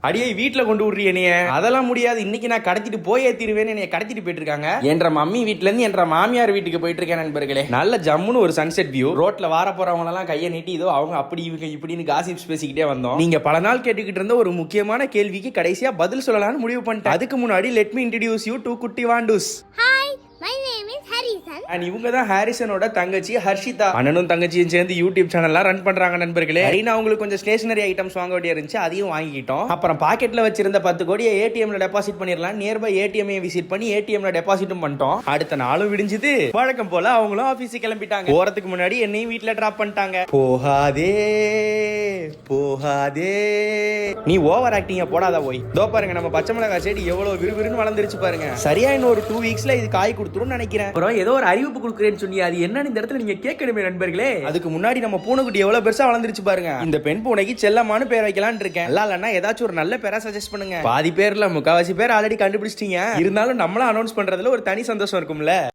அடியே வீட்டுல கொண்டு விடுறீ என்னைய, அதெல்லாம் முடியாது, இன்னைக்கு நான் கடத்திட்டு போய் ஏத்திடுவேன்னு என்னைய கடத்திட்டு போயிட்டு இருக்காங்க. என்ற மம்மி வீட்டுல இருந்து என்ற மாமியார் வீட்டுக்கு போயிட்டு இருக்கேன் நண்பர்களே. நல்ல ஜம்முன்னு ஒரு சன்செட் வியூ, ரோட்ல வார போறவங்க எல்லாம் கையை நீட்டி இதோ அவங்க அப்படி இவங்க இப்படின்னு காசிப்ஸ் பேசிக்கிட்டே வந்தோம். நீங்க பல நாள் கேட்டுக்கிட்டு இருந்த ஒரு முக்கியமான கேள்விக்கு கடைசியா பதில் சொல்லலாம்னு முடிவு பண்ணிட்டேன். அதுக்கு முன்னாடி let me introduce you to குட்டி வாண்டூஸ். Hi, my name is Harrison. And இவங்க தான் ஹாரிசனோட தங்கச்சி ஹர்ஷிதா. அண்ணனும் தங்கச்சியும் சேர்ந்து யூடியூப் சேனல்லாம் ரன் பண்றாங்க நண்பர்களே. சரினா உங்களுக்கு கொஞ்சம் ஸ்டேஷனரி ஐட்டம்ஸ் வாங்க வேண்டிய இருந்துச்சு, அதையும் வாங்கிக்கிட்டோம். அப்புறம் பாக்கெட்ல வச்சிருந்த 10 கோடியை ஏடிஎம்ல டெபாசிட் பண்ணிடலாம், நியர்பை ஏடிஎம் விசிட் பண்ணி ஏடிஎம்ல டெபாசிட்டும் பண்ணிட்டோம். அடுத்த நாளும் விடிஞ்சது. வழக்கம் போல அவங்களும் ஆபீஸ் கிளம்பிட்டாங்க. போறதுக்கு முன்னாடி என்னையும் வீட்டுல டிராப் பண்ணிட்டாங்க. போகாதே போகாதே, நீ ஓவர் ஆக்டிங்க போடாத போய். தோ பாருங்க நம்ம பச்சை மிளகாய் செடி எவ்வளவு விறுவிறுன்னு வளர்ந்துருச்சு பாருங்க. சரியா இன்னும் ஒரு 2 வீக்ஸ்ல இது காய் கொடுத்துரும் நினைக்கிறேன். அப்புறம் ஏதோ ஒரு அறிவிப்பு கொடுக்குறேன்னு சொன்னி, அது என்னன்னு இந்த இடத்துல நீங்க கேட்கணுமே நண்பர்களே. அதுக்கு முன்னாடி நம்ம பூனைக்குட்டி எவ்வளவு பெருசா வளர்ந்துருச்சு பாருங்க. இந்த பெண் பூனைக்கு செல்லமானு பேர் வைக்கலாம்னு இருக்கேன். இல்லன்னா ஏதாச்சும் ஒரு நல்ல பேரா சஜஸ்ட் பண்ணுங்க. பாதி பேர்ல முக்காவாசி பேர் ஆல்ரெடி கண்டுபிடிச்சிட்டீங்க, இருந்தாலும் நம்மளும் அனௌன்ஸ் பண்றதுல ஒரு தனி சந்தோஷம் இருக்கும்ல.